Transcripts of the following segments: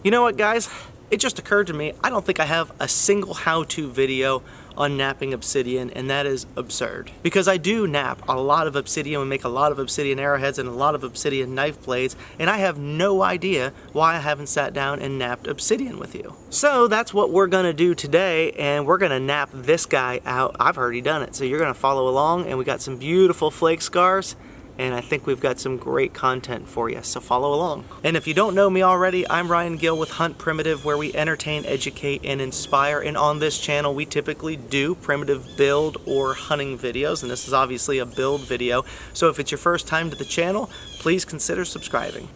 You know what, guys? It just occurred to me, I don't think I have a single how-to video on knapping obsidian, and that is absurd. Because I do knap a lot of obsidian, we make a lot of obsidian arrowheads and a lot of obsidian knife blades, and I have no idea why I haven't sat down and napped obsidian with you. So that's what we're gonna do today, and we're gonna nap this guy out. I've already done it, so you're gonna follow along, and we got some beautiful flake scars, and I think we've got some great content for you, so follow along. And if you don't know me already, I'm Ryan Gill with HuntPrimitive, where we entertain, educate, and inspire. And on this channel, we typically do primitive build or hunting videos, and this is obviously a build video. So if it's your first time to the channel, please consider subscribing.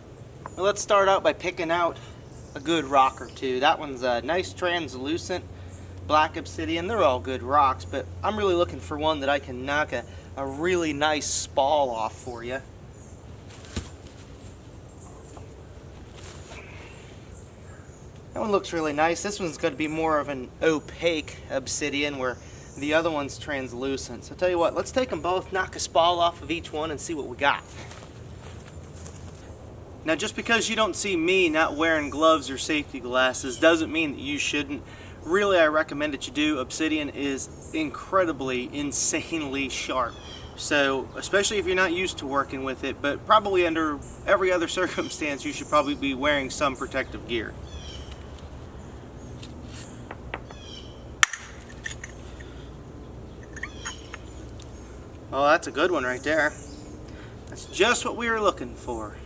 Well, let's start out by picking out a good rock or two. That one's a nice translucent black obsidian. They're all good rocks, but I'm really looking for one that I can knock a really nice spall off for you. That one looks really nice. This one's going to be more of an opaque obsidian where the other one's translucent. So tell you what, let's take them both, knock a spall off of each one and see what we got. Now just because you don't see me not wearing gloves or safety glasses doesn't mean that you shouldn't. Really, I recommend that you do. Obsidian is incredibly, insanely sharp. So, especially if you're not used to working with it, but probably under every other circumstance, you should probably be wearing some protective gear. Oh, that's a good one right there. That's just what we were looking for.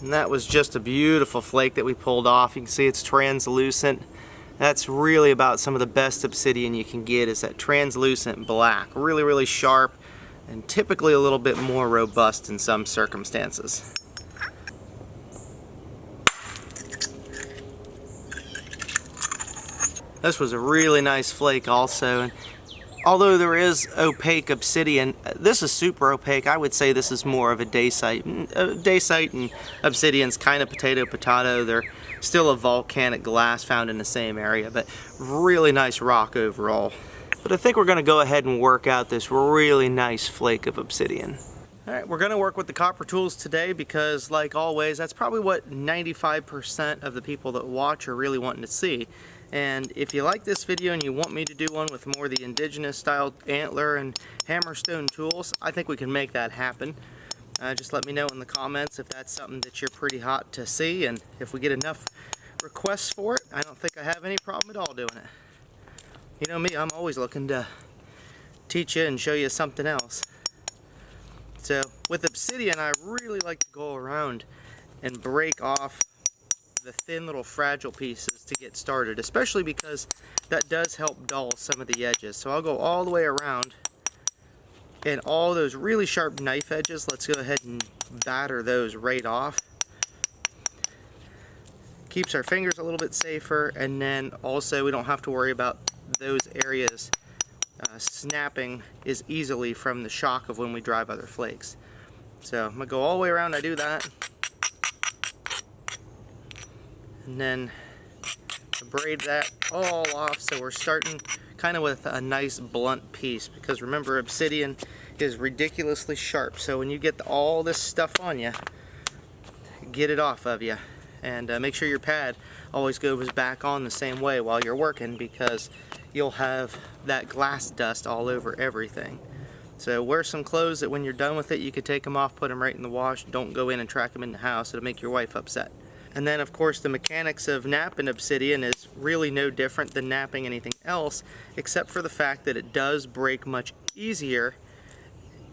And that was just a beautiful flake that we pulled off. You can see it's translucent. That's really about some of the best obsidian you can get, is that translucent black. Really, really sharp, and typically a little bit more robust in some circumstances. This was a really nice flake also. And although there is opaque obsidian, this is super opaque. I would say this is more of a dacite. Dacite and obsidian's kind of potato. They're still a volcanic glass found in the same area, but really nice rock overall. But I think we're going to go ahead and work out this really nice flake of obsidian. Alright, we're going to work with the copper tools today because, like always, that's probably what 95% of the people that watch are really wanting to see. And if you like this video and you want me to do one with more of the indigenous style antler and hammerstone tools, I think we can make that happen. Just let me know in the comments if that's something that you're pretty hot to see, and if we get enough requests for it, I don't think I have any problem at all doing it. You know me, I'm always looking to teach you and show you something else. So with obsidian, I really like to go around and break off the thin little fragile pieces to get started, especially because that does help dull some of the edges. So I'll go all the way around, and all those really sharp knife edges, let's go ahead and batter those right off. Keeps our fingers a little bit safer, and then also we don't have to worry about those areas snapping as easily from the shock of when we drive other flakes. So I'm going to go all the way around. I do that. And then braid that all off, so we're starting kind of with a nice blunt piece, because remember, obsidian is ridiculously sharp, so when you get all this stuff on you, get it off of you. And make sure your pad always goes back on the same way while you're working, because you'll have that glass dust all over everything. So wear some clothes that when you're done with it, you could take them off, put them right in the wash. Don't go in and track them in the house. It'll make your wife upset. And then, of course, the mechanics of knapping obsidian is really no different than knapping anything else, except for the fact that it does break much easier.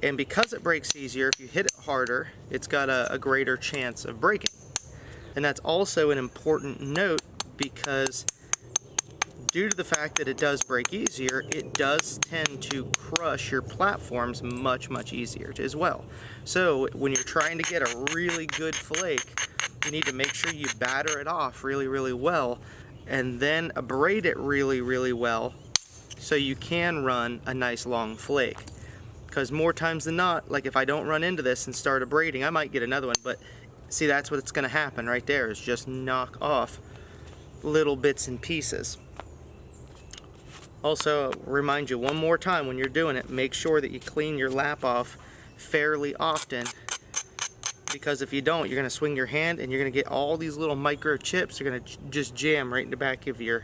And because it breaks easier, if you hit it harder, it's got a greater chance of breaking. And that's also an important note, because due to the fact that it does break easier, it does tend to crush your platforms much, much easier as well. So when you're trying to get a really good flake, you need to make sure you batter it off really, really well, and then abrade it really, really well so you can run a nice long flake. Because more times than not, like if I don't run into this and start abrading, I might get another one, but see, that's what's going to happen right there, is just knock off little bits and pieces. Also, remind you one more time when you're doing it, make sure that you clean your lap off fairly often, because if you don't, you're going to swing your hand and you're going to get all these little micro chips. They're going to just jam right in the back of your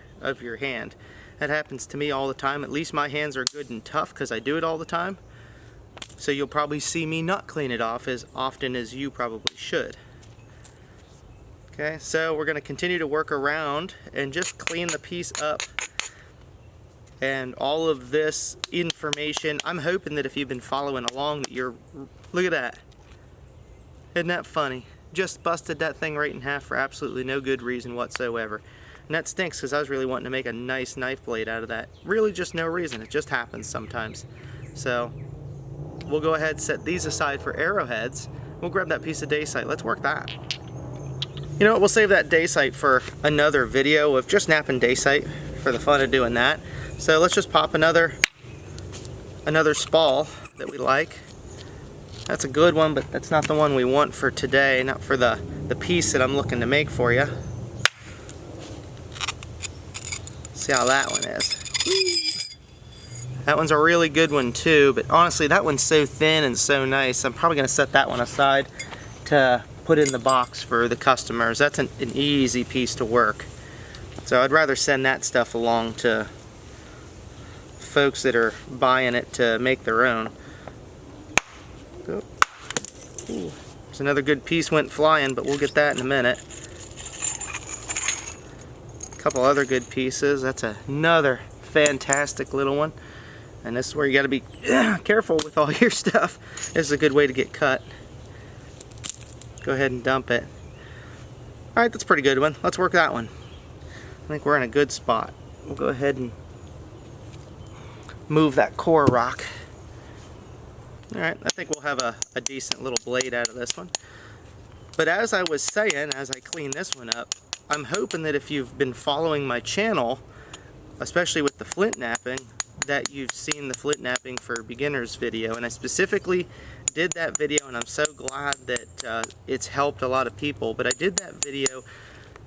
hand. That happens to me all the time. At least my hands are good and tough because I do it all the time. So you'll probably see me not clean it off as often as you probably should. Okay, so we're going to continue to work around and just clean the piece up. And all of this information, I'm hoping that if you've been following along, that you're, look at that. Isn't that funny? Just busted that thing right in half for absolutely no good reason whatsoever. And that stinks because I was really wanting to make a nice knife blade out of that. Really just no reason, it just happens sometimes. So we'll go ahead and set these aside for arrowheads. We'll grab that piece of dacite, let's work that. You know what, we'll save that dacite for another video of just knapping dacite for the fun of doing that. So let's just pop another spall that we like. That's a good one, but that's not the one we want for today, not for the piece that I'm looking to make for you. See how that one is. That one's a really good one too, but honestly that one's so thin and so nice. I'm probably going to set that one aside to put in the box for the customers. That's an easy piece to work. So I'd rather send that stuff along to folks that are buying it to make their own. Ooh, there's another good piece went flying, but we'll get that in a minute. A couple other good pieces. That's another fantastic little one. And this is where you got to be careful with all your stuff. This is a good way to get cut. Go ahead and dump it. Alright, that's a pretty good one. Let's work that one. I think we're in a good spot. We'll go ahead and move that core rock. Alright, I think we'll have a decent little blade out of this one. But as I was saying, as I clean this one up, I'm hoping that if you've been following my channel, especially with the flint knapping, that you've seen the flint knapping for beginners video. And I specifically did that video, and I'm so glad that it's helped a lot of people. But I did that video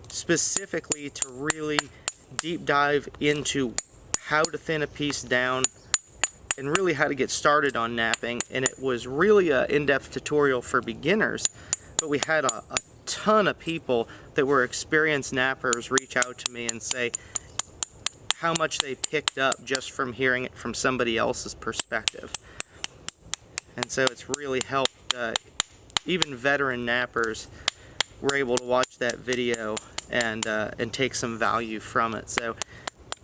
specifically to really deep dive into how to thin a piece down and really how to get started on knapping. And it was really an in-depth tutorial for beginners, but we had a ton of people that were experienced knappers reach out to me and say how much they picked up just from hearing it from somebody else's perspective. And so it's really helped, even veteran knappers were able to watch that video and take some value from it. So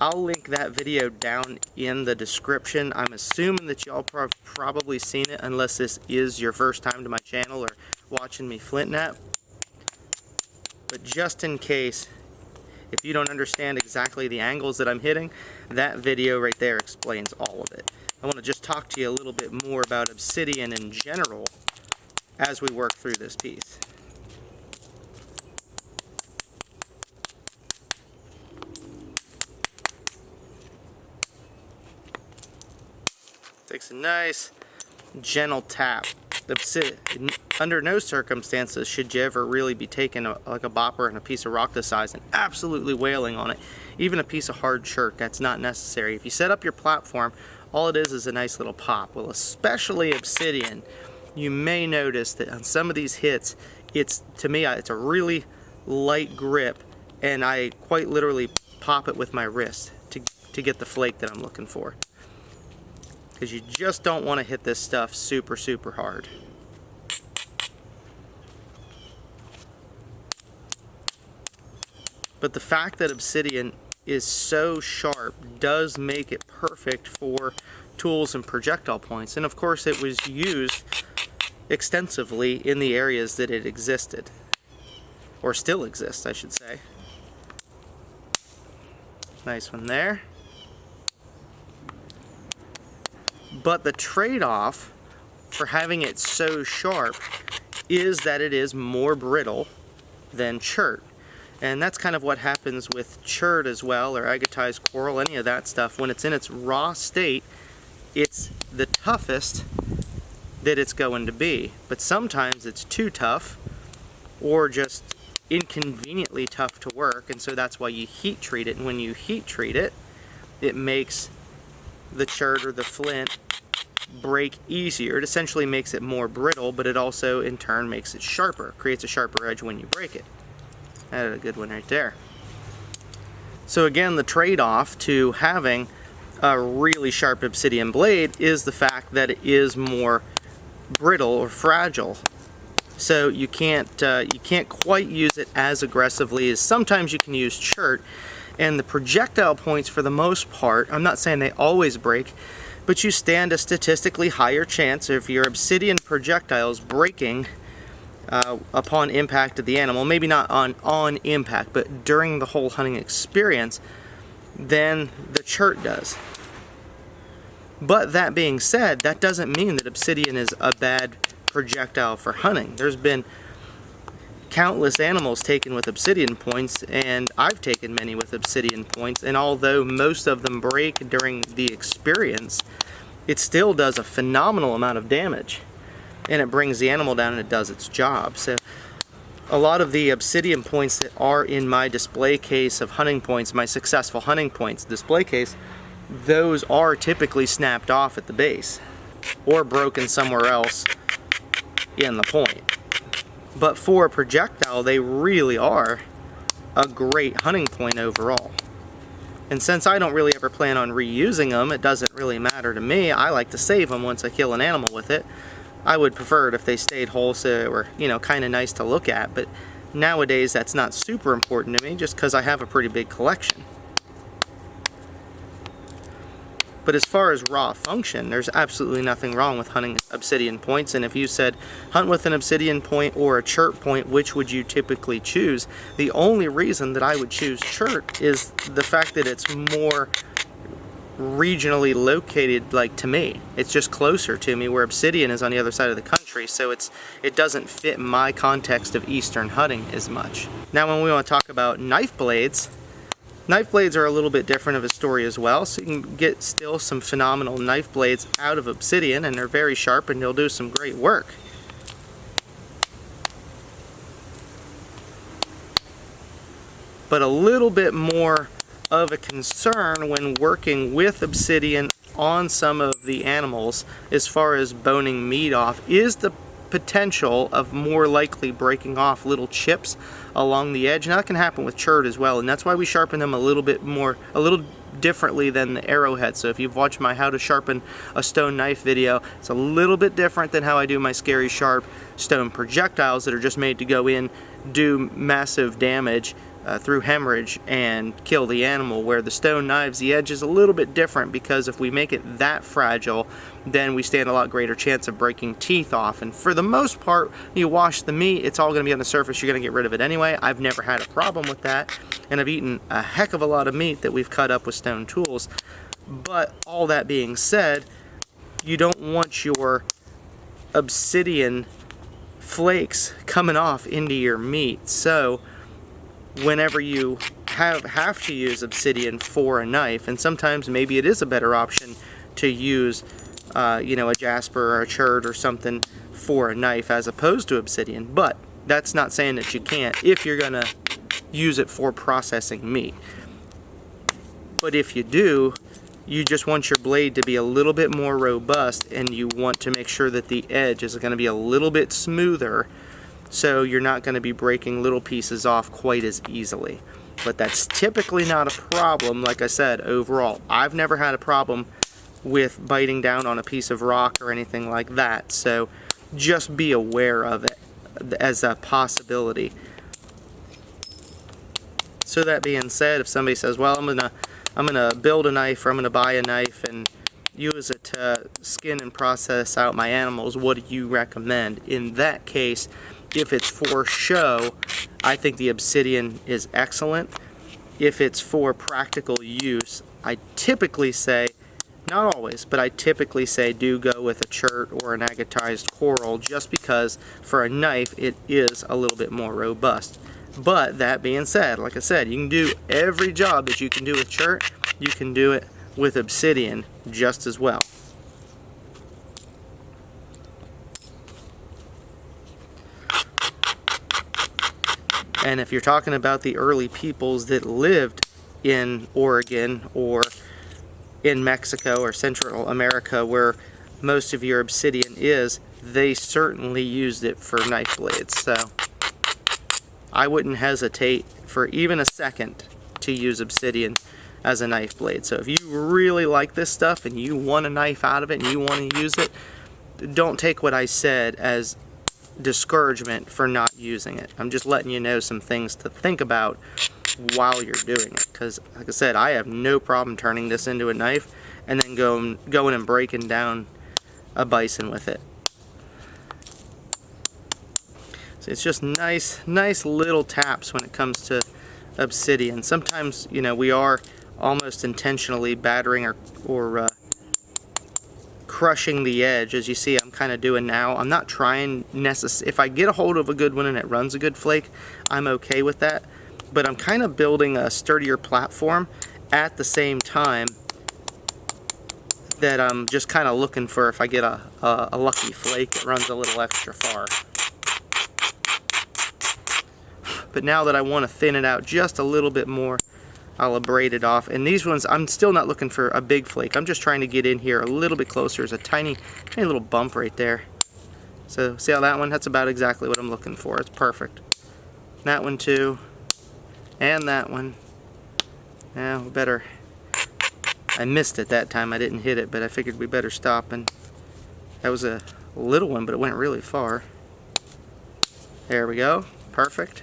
I'll link that video down in the description. I'm assuming that y'all probably seen it unless this is your first time to my channel or watching me flint knap. But just in case, if you don't understand exactly the angles that I'm hitting, that video right there explains all of it. I want to just talk to you a little bit more about obsidian in general as we work through this piece. Takes a nice gentle tap. Under no circumstances should you ever really be taking like a bopper and a piece of rock this size and absolutely wailing on it. Even a piece of hard chert, that's not necessary. If you set up your platform, all it is a nice little pop. Well, especially obsidian, you may notice that on some of these hits, to me, it's a really light grip, and I quite literally pop it with my wrist to get the flake that I'm looking for. Because you just don't want to hit this stuff super, super hard. But the fact that obsidian is so sharp does make it perfect for tools and projectile points. And of course it was used extensively in the areas that it existed. Or still exists, I should say. Nice one there. But the trade-off for having it so sharp is that it is more brittle than chert. And that's kind of what happens with chert as well, or agatized coral, any of that stuff. When it's in its raw state, it's the toughest that it's going to be. But sometimes it's too tough or just inconveniently tough to work, and so that's why you heat treat it. And when you heat treat it, it makes the chert or the flint break easier. It essentially makes it more brittle, but it also in turn makes it sharper, creates a sharper edge when you break it. That's a good one right there. So again, the trade-off to having a really sharp obsidian blade is the fact that it is more brittle or fragile. So you can't quite use it as aggressively as sometimes you can use chert. And the projectile points, for the most part, I'm not saying they always break, but you stand a statistically higher chance of your obsidian projectiles breaking upon impact of the animal. Maybe not on impact, but during the whole hunting experience, than the chert does. But that being said, that doesn't mean that obsidian is a bad projectile for hunting. There's been countless animals taken with obsidian points, and I've taken many with obsidian points, and although most of them break during the experience, it still does a phenomenal amount of damage, and it brings the animal down and it does its job. So a lot of the obsidian points that are in my display case of hunting points, my successful hunting points display case, those are typically snapped off at the base or broken somewhere else in the point. But for a projectile, they really are a great hunting point overall. And since I don't really ever plan on reusing them, it doesn't really matter to me. I like to save them once I kill an animal with it. I would prefer it if they stayed whole, so they were, you know, kind of nice to look at. But nowadays, that's not super important to me, just because I have a pretty big collection. But as far as raw function, there's absolutely nothing wrong with hunting obsidian points. And if you said hunt with an obsidian point or a chert point, which would you typically choose? The only reason that I would choose chert is the fact that it's more regionally located, like, to me. It's just closer to me, where obsidian is on the other side of the country, so it doesn't fit my context of eastern hunting as much. Now when we want to talk about knife blades are a little bit different of a story as well. So you can get still some phenomenal knife blades out of obsidian, and they're very sharp and they'll do some great work. But a little bit more of a concern when working with obsidian on some of the animals, as far as boning meat off, is the potential of more likely breaking off little chips along the edge. Now that can happen with chert as well, and that's why we sharpen them a little differently than the arrowhead. So if you've watched my how to sharpen a stone knife video, it's a little bit different than how I do my scary sharp stone projectiles that are just made to go in, do massive damage through hemorrhage and kill the animal, where the stone knives, the edge is a little bit different, because if we make it that fragile, then we stand a lot greater chance of breaking teeth off. And for the most part, you wash the meat, it's all going to be on the surface, you're going to get rid of it anyway. I've never had a problem with that, and I've eaten a heck of a lot of meat that we've cut up with stone tools. But all that being said, you don't want your obsidian flakes coming off into your meat. So whenever you have to use obsidian for a knife, and sometimes maybe it is a better option to use you know, a jasper or a chert or something for a knife as opposed to obsidian. But that's not saying that you can't if you're gonna use it for processing meat. But if you do, you just want your blade to be a little bit more robust, and you want to make sure that the edge is going to be a little bit smoother, so you're not going to be breaking little pieces off quite as easily. But that's typically not a problem. Like I said, overall, I've never had a problem with biting down on a piece of rock or anything like that, so just be aware of it as a possibility. So that being said, if somebody says, well, I'm gonna build a knife, or I'm gonna buy a knife and use it to skin and process out my animals, what do you recommend? In that case, if it's for show, I think the obsidian is excellent. If it's for practical use, I typically say, not always, but I typically say do go with a chert or an agatized coral, just because for a knife it is a little bit more robust. But that being said, like I said, you can do every job that you can do with chert, you can do it with obsidian just as well. And if you're talking about the early peoples that lived in Oregon or in Mexico or Central America, where most of your obsidian is, they certainly used it for knife blades. So I wouldn't hesitate for even a second to use obsidian as a knife blade. So if you really like this stuff and you want a knife out of it and you want to use it, don't take what I said as discouragement for not using it. I'm just letting you know some things to think about while you're doing it, because like I said, I have no problem turning this into a knife and then going and breaking down a bison with it. So it's just nice little taps when it comes to obsidian. Sometimes, you know, we are almost intentionally battering or crushing the edge, as you see I'm kind of doing now. I'm not trying if I get a hold of a good one and it runs a good flake, I'm okay with that. But I'm kind of building a sturdier platform at the same time that I'm just kind of looking for if I get a lucky flake that runs a little extra far. But now that I want to thin it out just a little bit more, I'll abrade it off. And these ones, I'm still not looking for a big flake. I'm just trying to get in here a little bit closer. There's a tiny little bump right there. So see how that one? That's about exactly what I'm looking for. It's perfect. That one too. And that one. Yeah, we better. I missed it that time. I didn't hit it, but I figured we better stop. And that was a little one, but it went really far. There we go. Perfect.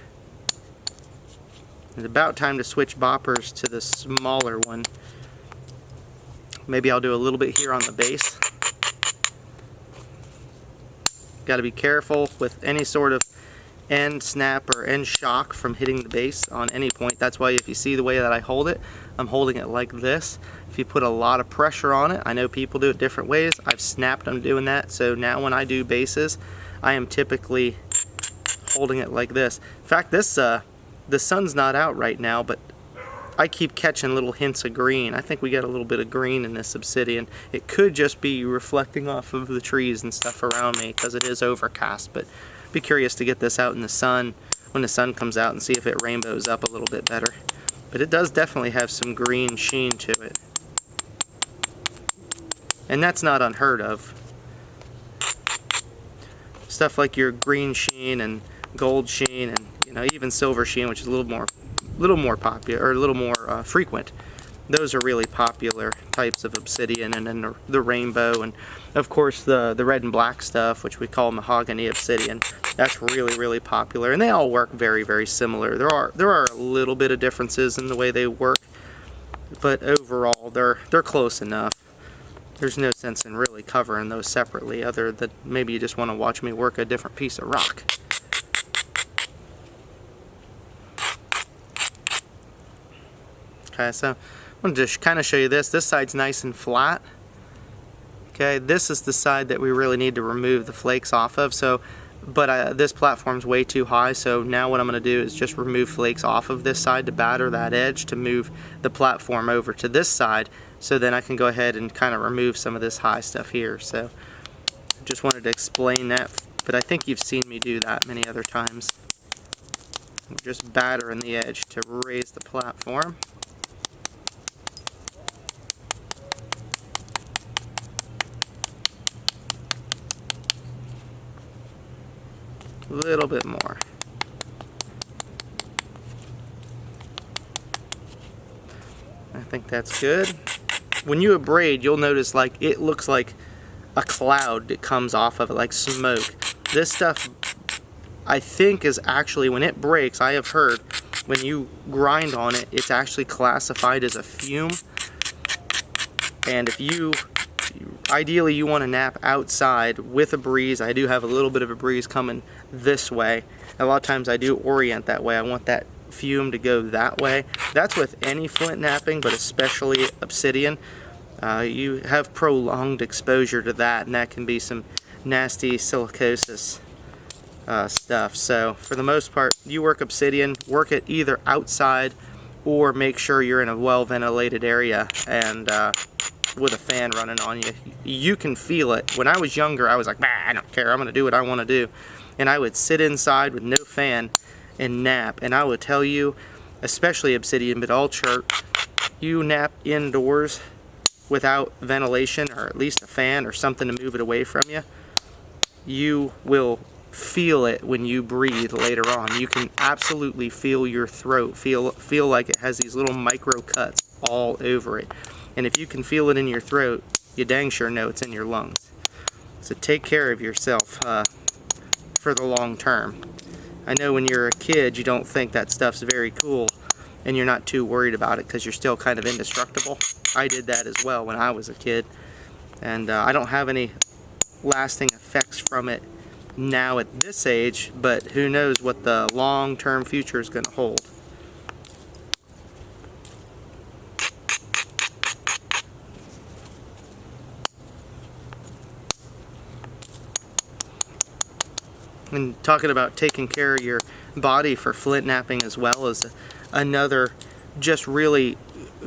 It's about time to switch boppers to the smaller one. Maybe I'll do a little bit here on the base. Got to be careful with any sort of end snap or end shock from hitting the base on any point. That's why if you see the way that I hold it, I'm holding it like this. If you put a lot of pressure on it, I know people do it different ways. I've snapped them doing that. So now when I do bases, I am typically holding it like this. In fact, this the sun's not out right now, but I keep catching little hints of green. I think we got a little bit of green in this obsidian. It could just be reflecting off of the trees and stuff around me because it is overcast, but be curious to get this out in the sun when the sun comes out and see if it rainbows up a little bit better. But it does definitely have some green sheen to it. And that's not unheard of. Stuff like your green sheen and gold sheen and, you know, even silver sheen, which is a little more popular, or a little more frequent. Those are really popular types of obsidian, and then the rainbow, and of course the red and black stuff, which we call mahogany obsidian. That's really popular, and they all work very similar. There are a little bit of differences in the way they work, but overall they're close enough. There's no sense in really covering those separately, other than maybe you just want to watch me work a different piece of rock. Okay, so I'm going to just kind of show you this. This side's nice and flat. Okay, this is the side that we really need to remove the flakes off of. So, but this platform's way too high, so now what I'm going to do is just remove flakes off of this side to batter that edge to move the platform over to this side, so then I can go ahead and kind of remove some of this high stuff here. So just wanted to explain that, but I think you've seen me do that many other times. I'm just battering the edge to raise the platform. A little bit more. I think that's good. When you abrade, you'll notice like it looks like a cloud that comes off of it, like smoke. This stuff, I think, is actually, when it breaks, I have heard, when you grind on it, it's actually classified as a fume. And if you ideally you want to nap outside with a breeze. I do have a little bit of a breeze coming this way. A lot of times I do orient that way. I want that fume to go that way. That's with any flint napping, but especially obsidian. You have prolonged exposure to that, and that can be some nasty silicosis stuff. So for the most part, you work obsidian, work it either outside or make sure you're in a well ventilated area and with a fan running on you. You can feel it. When I was younger, I was like, bah, I don't care, I'm gonna do what I want to do. And I would sit inside with no fan and nap, and I would tell you, especially obsidian, but all chert, you nap indoors, without ventilation, or at least a fan or something to move it away from you, you will feel it when you breathe later on. You can absolutely feel your throat, feel like it has these little micro cuts all over it. And if you can feel it in your throat, you dang sure know it's in your lungs. So take care of yourself for the long term. I know when you're a kid you don't think that stuff's very cool and you're not too worried about it because you're still kind of indestructible. I did that as well when I was a kid, and I don't have any lasting effects from it now at this age, but who knows what the long-term future is going to hold. And talking about taking care of your body for flint knapping as well is another just really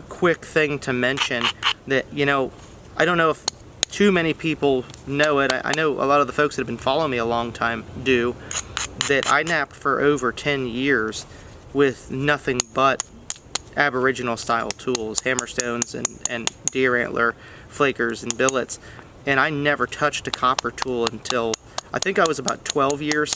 quick thing to mention that, you know, I don't know if too many people know it. I know a lot of the folks that have been following me a long time do, that I napped for over 10 years with nothing but Aboriginal style tools, hammerstones and deer antler flakers and billets, and I never touched a copper tool until I think I was about 12 years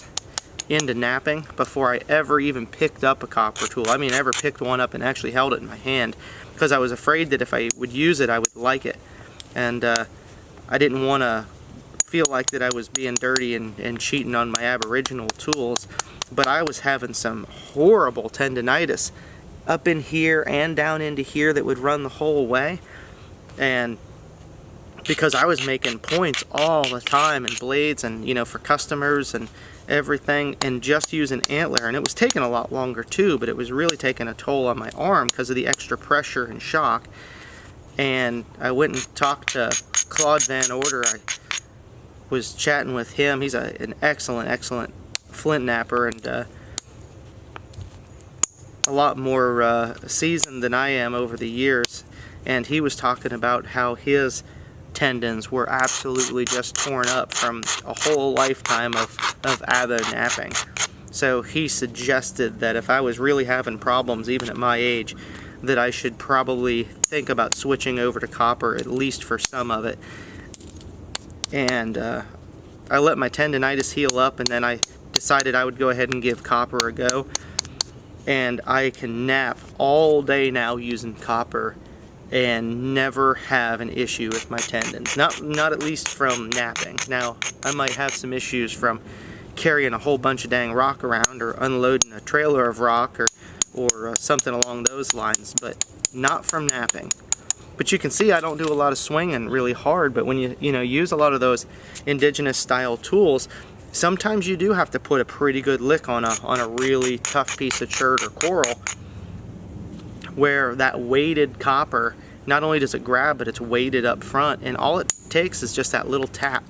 into napping before I ever even picked up a copper tool. I mean, ever picked one up and actually held it in my hand, because I was afraid that if I would use it I would like it, and I didn't want to feel like that I was being dirty and cheating on my Aboriginal tools. But I was having some horrible tendinitis up in here and down into here that would run the whole way, and because I was making points all the time and blades and, you know, for customers and everything, and just using antler, and it was taking a lot longer too, but it was really taking a toll on my arm because of the extra pressure and shock. And I went and talked to Claude Van Order. I was chatting with him. He's an excellent flint napper, and a lot more seasoned than I am over the years, and he was talking about how his tendons were absolutely just torn up from a whole lifetime of abo napping. So he suggested that if I was really having problems even at my age, that I should probably think about switching over to copper, at least for some of it. And I let my tendinitis heal up, and then I decided I would go ahead and give copper a go, and I can nap all day now using copper and never have an issue with my tendons. Not at least from napping. Now, I might have some issues from carrying a whole bunch of dang rock around, or unloading a trailer of rock, or something along those lines, but not from napping. But you can see I don't do a lot of swinging really hard, but when you use a lot of those indigenous style tools, sometimes you do have to put a pretty good lick on a really tough piece of chert or coral, where that weighted copper, not only does it grab, but it's weighted up front, and all it takes is just that little tap.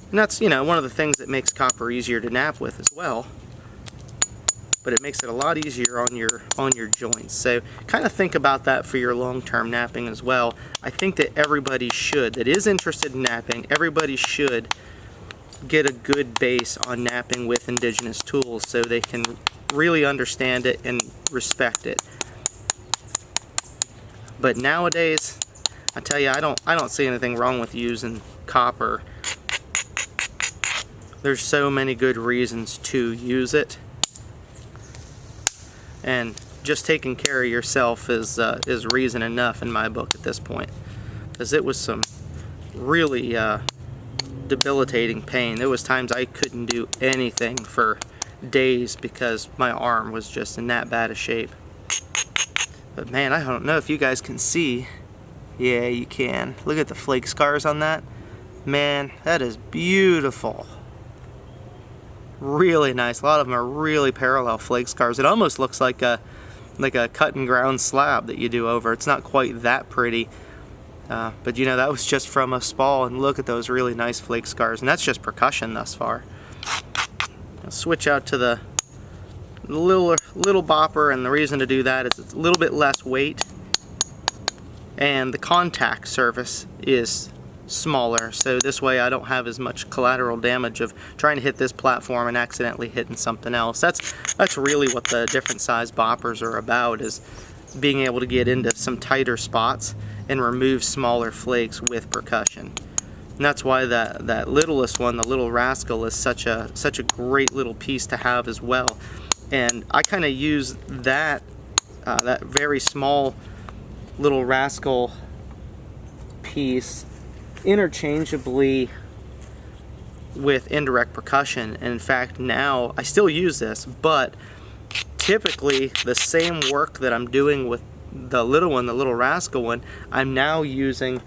And that's, you know, one of the things that makes copper easier to nap with as well. But it makes it a lot easier on your joints. So kind of think about that for your long-term napping as well. I think that everybody should, that is interested in napping, everybody should get a good base on napping with indigenous tools so they can really understand it and respect it. But nowadays, I tell you, I don't see anything wrong with using copper. There's so many good reasons to use it, and just taking care of yourself is reason enough in my book at this point, because it was some really debilitating pain. There was times I couldn't do anything for days because my arm was just in that bad a shape. But man, I don't know if you guys can see. Yeah, you can. Look at the flake scars on that. Man, that is beautiful. Really nice. A lot of them are really parallel flake scars. It almost looks like a cut and ground slab that you do over. It's not quite that pretty, but you know, that was just from a spall, and look at those really nice flake scars, and that's just percussion thus far. I'll switch out to the little bopper, and the reason to do that is it's a little bit less weight, and the contact surface is smaller, so this way I don't have as much collateral damage of trying to hit this platform and accidentally hitting something else. That's really what the different size boppers are about, is being able to get into some tighter spots and remove smaller flakes with percussion. And that's why that littlest one, the little rascal, is such a great little piece to have as well. And I kind of use that that very small little rascal piece interchangeably with indirect percussion. And in fact, now I still use this, but typically the same work that I'm doing with the little one, the little rascal one, I'm now using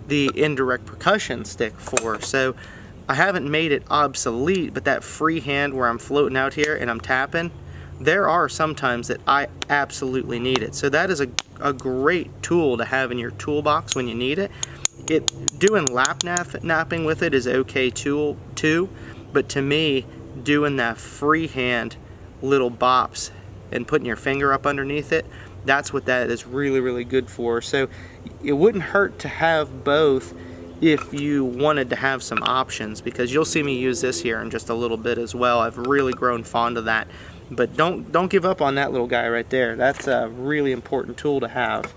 the indirect percussion stick for. So I haven't made it obsolete, but that free hand where I'm floating out here and I'm tapping, there are some times that I absolutely need it. So that is a great tool to have in your toolbox when you need it. Doing lap napping with it is okay too, but to me, doing that freehand little bops and putting your finger up underneath it, that's what that is really, really good for. So it wouldn't hurt to have both if you wanted to have some options, because you'll see me use this here in just a little bit as well. I've really grown fond of that. But don't give up on that little guy right there. That's a really important tool to have.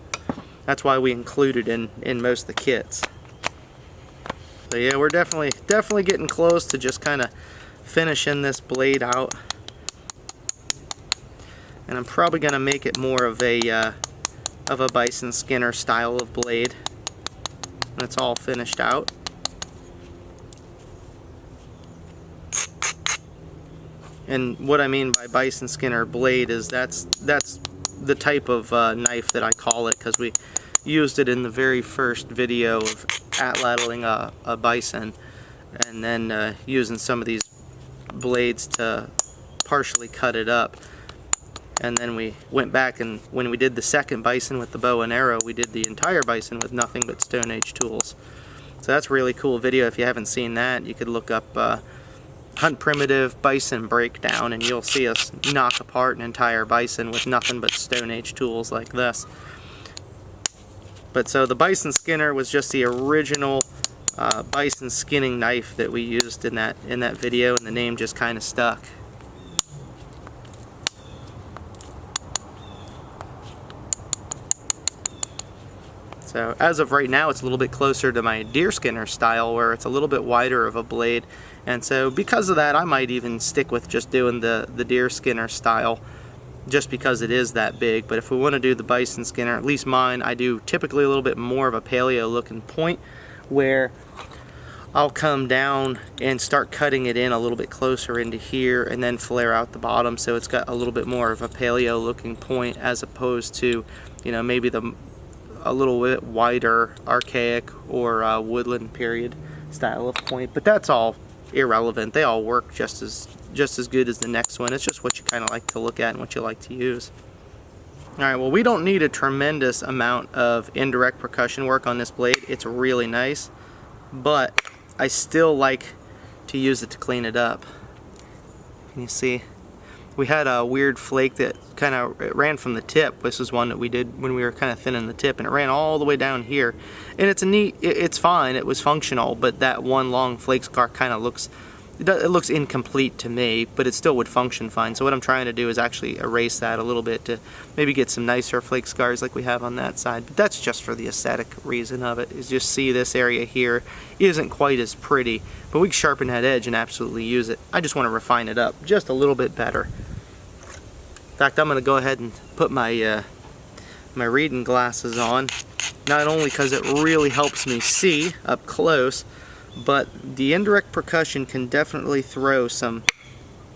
That's why we include it in most of the kits. So yeah, we're definitely getting close to just kind of finishing this blade out. And I'm probably going to make it more of a bison skinner style of blade when it's all finished out. And what I mean by bison skinner blade is that's the type of knife that I call it, because we used it in the very first video of atlatling a bison, and then using some of these blades to partially cut it up. And then we went back, and when we did the second bison with the bow and arrow, we did the entire bison with nothing but Stone Age tools. So that's a really cool video. If you haven't seen that, you could look up HuntPrimitive bison breakdown, and you'll see us knock apart an entire bison with nothing but Stone Age tools like this. But so the bison skinner was just the original bison skinning knife that we used in that video, and the name just kind of stuck. So as of right now, it's a little bit closer to my deer skinner style, where it's a little bit wider of a blade. And so because of that, I might even stick with just doing the deer skinner style, just because it is that big. But if we want to do the bison skinner, at least mine, I do typically a little bit more of a paleo looking point, where I'll come down and start cutting it in a little bit closer into here, and then flare out the bottom, so it's got a little bit more of a paleo looking point, as opposed to, you know, maybe a little bit wider archaic or woodland period style of point. But that's all irrelevant. They all work just as good as the next one. It's just what you kind of like to look at and what you like to use. Alright, well, we don't need a tremendous amount of indirect percussion work on this blade. It's really nice, but I still like to use it to clean it up. Can you see? We had a weird flake that kind of ran from the tip. This is one that we did when we were kind of thinning the tip, and it ran all the way down here. And it's fine, it was functional, but that one long flake scar kind of looks incomplete to me, but it still would function fine. So what I'm trying to do is actually erase that a little bit to maybe get some nicer flake scars like we have on that side. But that's just for the aesthetic reason of it, is just see this area here isn't quite as pretty, but we can sharpen that edge and absolutely use it. I just want to refine it up just a little bit better. In fact, I'm going to go ahead and put my my reading glasses on, not only because it really helps me see up close, but the indirect percussion can definitely throw some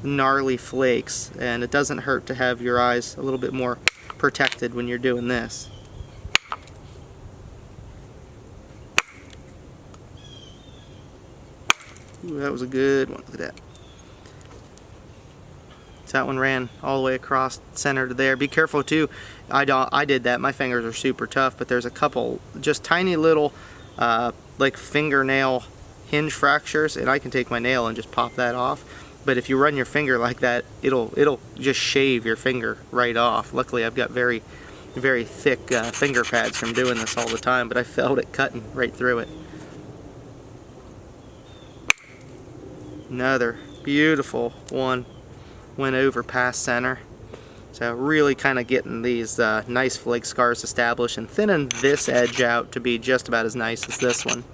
gnarly flakes, and it doesn't hurt to have your eyes a little bit more protected when you're doing this. Ooh, that was a good one. Look at that. So that one ran all the way across center to there. Be careful too. I did that. My fingers are super tough, but there's a couple just tiny little like fingernail hinge fractures, and I can take my nail and just pop that off. But if you run your finger like that, it'll just shave your finger right off. Luckily, I've got very thick finger pads from doing this all the time, but I felt it cutting right through it. Another beautiful one went over past center. So really kind of getting these nice flake scars established and thinning this edge out to be just about as nice as this one.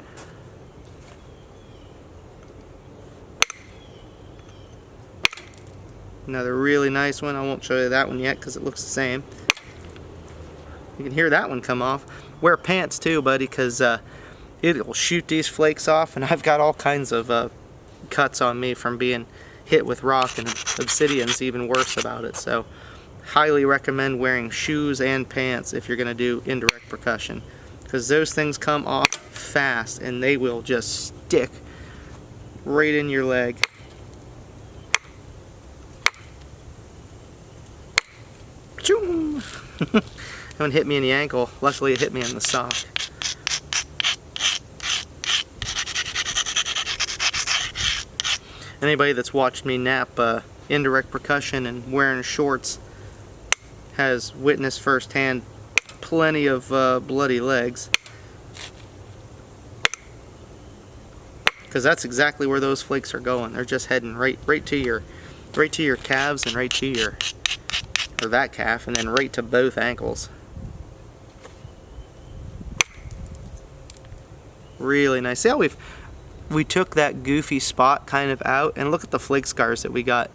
Another really nice one. I won't show you that one yet because it looks the same. You can hear that one come off. Wear pants too, buddy, because it'll shoot these flakes off, and I've got all kinds of cuts on me from being hit with rock, and obsidian's even worse about it. So highly recommend wearing shoes and pants if you're going to do indirect percussion, because those things come off fast and they will just stick right in your leg. That one hit me in the ankle. Luckily it hit me in the sock. Anybody that's watched me nap indirect percussion and wearing shorts has witnessed firsthand plenty of bloody legs. Because that's exactly where those flakes are going. They're just heading right to your calves and right to your, or that calf, and then right to both ankles. Really nice. See how we took that goofy spot kind of out, and look at the flake scars that we got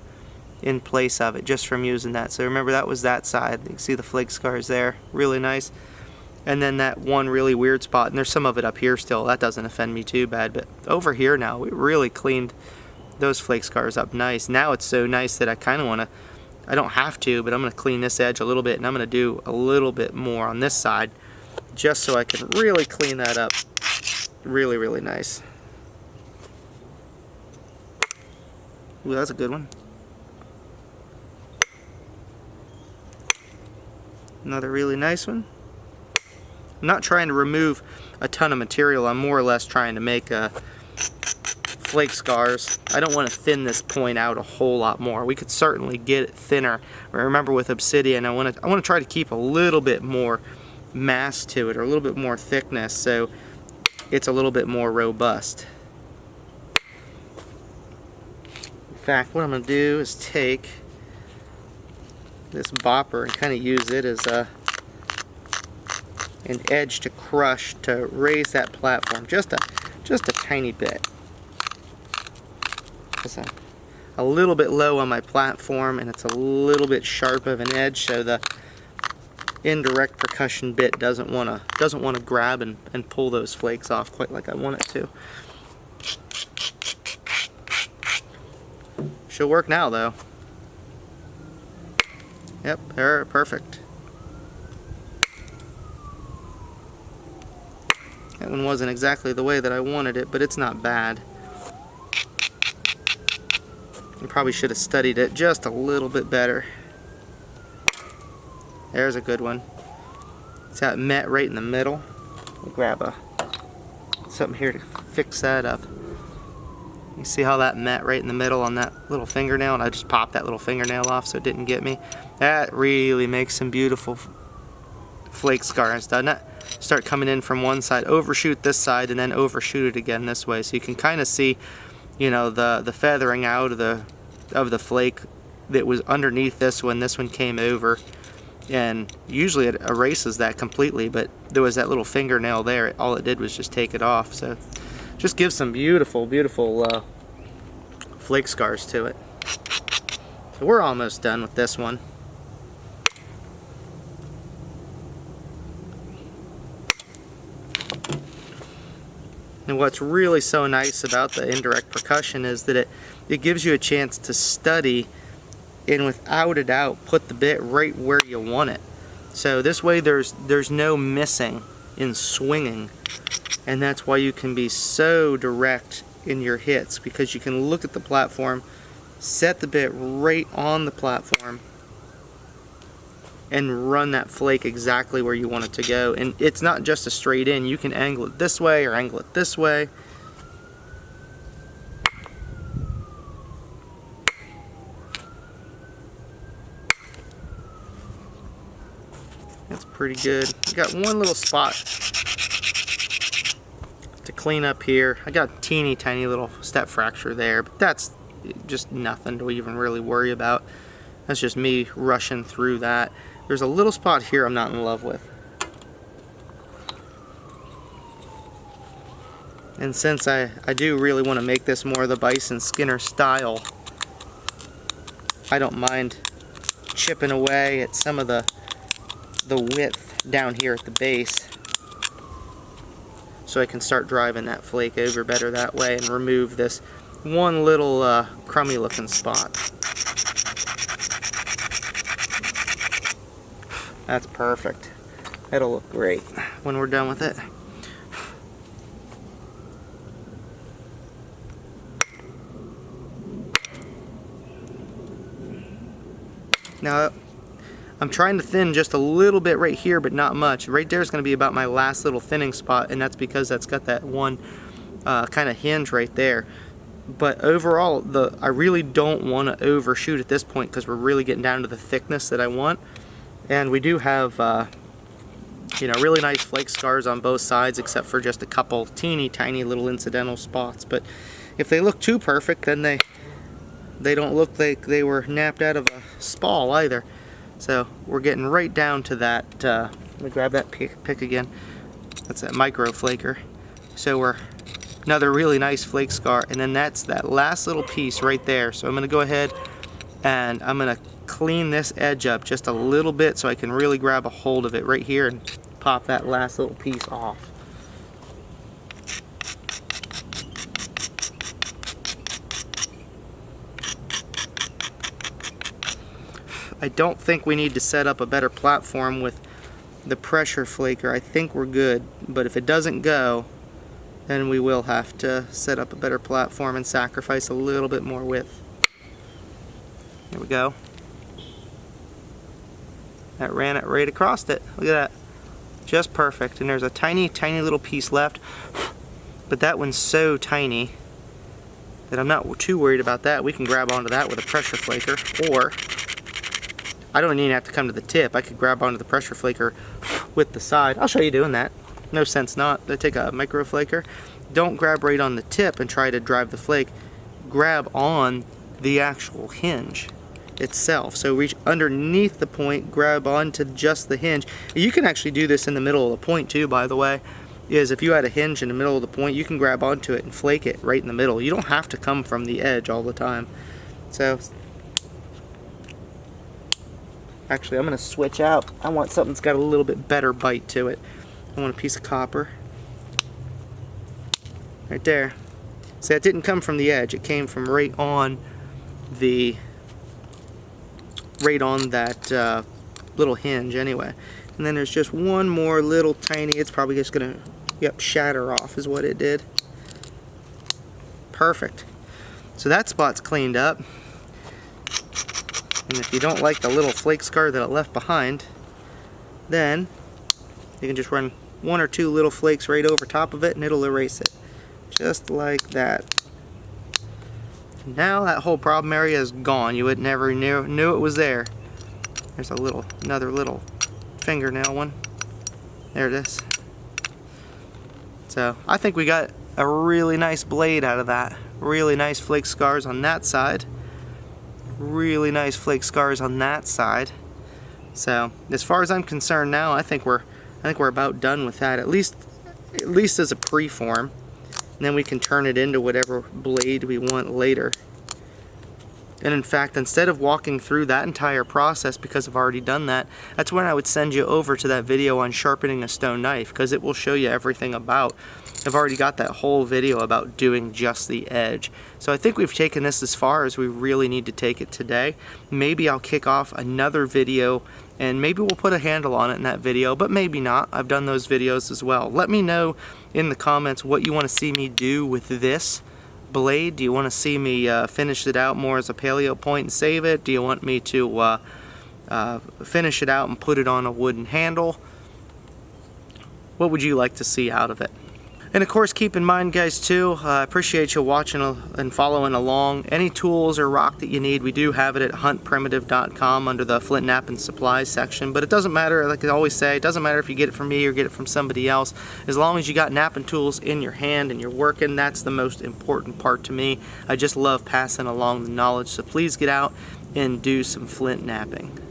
in place of it just from using that. So remember, that was that side. You can see the flake scars there. Really nice. And then that one really weird spot, and there's some of it up here still. That doesn't offend me too bad, but over here now we really cleaned those flake scars up nice. Now it's so nice that I kind of want to, I don't have to, but I'm going to clean this edge a little bit, and I'm going to do a little bit more on this side just so I can really clean that up. Really, really nice. Ooh, that's a good one. Another really nice one. I'm not trying to remove a ton of material. I'm more or less trying to make flake scars. I don't want to thin this point out a whole lot more. We could certainly get it thinner. Remember, with obsidian, I want to try to keep a little bit more mass to it, or a little bit more thickness, so it's a little bit more robust. In fact, what I'm going to do is take this bopper and kind of use it as an edge to crush, to raise that platform just a tiny bit. It's a little bit low on my platform, and it's a little bit sharp of an edge, so the indirect percussion bit doesn't want to grab and pull those flakes off quite like I want it to. Should work now though. Yep, they're perfect. That one wasn't exactly the way that I wanted it, but it's not bad. I probably should have studied it just a little bit better. There's a good one. It's got met right in the middle. I'll grab something here to fix that up. You see how that met right in the middle on that little fingernail, and I just popped that little fingernail off so it didn't get me. That really makes some beautiful flake scars, doesn't it? Start coming in from one side, overshoot this side, and then overshoot it again this way, so you can kind of see, you know, the feathering out of the flake that was underneath this one. This one came over, and usually it erases that completely, but there was that little fingernail there. All it did was just take it off. So just gives some beautiful, beautiful flake scars to it. So we're almost done with this one. And what's really so nice about the indirect percussion is that it gives you a chance to study and, without a doubt, put the bit right where you want it. So this way there's no missing in swinging, and that's why you can be so direct in your hits, because you can look at the platform, set the bit right on the platform, and run that flake exactly where you want it to go. And it's not just a straight in. You can angle it this way or angle it this way. That's pretty good. I got one little spot to clean up here. I got a teeny tiny little step fracture there, but that's just nothing to even really worry about. That's just me rushing through that. There's a little spot here I'm not in love with. And since I do really want to make this more of the Bison Skinner style, I don't mind chipping away at some of the width down here at the base, so I can start driving that flake over better that way and remove this one little crummy looking spot. That's perfect. It'll look great when we're done with it. Now, I'm trying to thin just a little bit right here, but not much. Right there is going to be about my last little thinning spot, and that's because that's got that one kind of hinge right there. But overall, I really don't want to overshoot at this point because we're really getting down to the thickness that I want. And we do have, you know, really nice flake scars on both sides, except for just a couple teeny tiny little incidental spots. But if they look too perfect, then they don't look like they were napped out of a spall either. So we're getting right down to that. Let me grab that pick again. That's that micro flaker. So we're another really nice flake scar, and then that's that last little piece right there. So I'm going to go ahead and I'm going to clean this edge up just a little bit so I can really grab a hold of it right here and pop that last little piece off. I don't think we need to set up a better platform with the pressure flaker. I think we're good, but if it doesn't go, then we will have to set up a better platform and sacrifice a little bit more width. There we go. That ran it right across it. Look at that. Just perfect. And there's a tiny, tiny little piece left, but that one's so tiny that I'm not too worried about that. We can grab onto that with a pressure flaker, or I don't even have to come to the tip. I could grab onto the pressure flaker with the side. I'll show you doing that. No sense not. I take a micro flaker. Don't grab right on the tip and try to drive the flake. Grab on the actual hinge itself. So reach underneath the point, grab onto just the hinge. You can actually do this in the middle of the point too, by the way. Is if you had a hinge in the middle of the point, you can grab onto it and flake it right in the middle. You don't have to come from the edge all the time. So actually, I'm going to switch out. I want something that's got a little bit better bite to it. I want a piece of copper. Right there. See, that didn't come from the edge. It came from right on that little hinge anyway. And then there's just one more little tiny, it's probably just going to, yep, shatter off is what it did. Perfect. So that spot's cleaned up. And if you don't like the little flake scar that it left behind, then you can just run one or two little flakes right over top of it and it'll erase it. Just like that. Now that whole problem area is gone. You would never knew it was there. There's another little fingernail one. There it is. So I think we got a really nice blade out of that. Really nice flake scars on that side. Really nice flake scars on that side. So as far as I'm concerned now, I think we're about done with that. At least as a preform. And then we can turn it into whatever blade we want later. And in fact, instead of walking through that entire process, because I've already done that, that's when I would send you over to that video on sharpening a stone knife, because it will show you everything about. I've already got that whole video about doing just the edge. So I think we've taken this as far as we really need to take it today. Maybe I'll kick off another video and maybe we'll put a handle on it in that video, but maybe not. I've done those videos as well. Let me know in the comments what you want to see me do with this blade. Do you want to see me finish it out more as a paleo point and save it? Do you want me to finish it out and put it on a wooden handle? What would you like to see out of it? And of course, keep in mind, guys, too, I appreciate you watching and following along. Any tools or rock that you need, we do have it at HuntPrimitive.com under the flint, knap, and supplies section. But it doesn't matter, like I always say, it doesn't matter if you get it from me or get it from somebody else. As long as you got knapping tools in your hand and you're working, that's the most important part to me. I just love passing along the knowledge. So please get out, and do some flint knapping.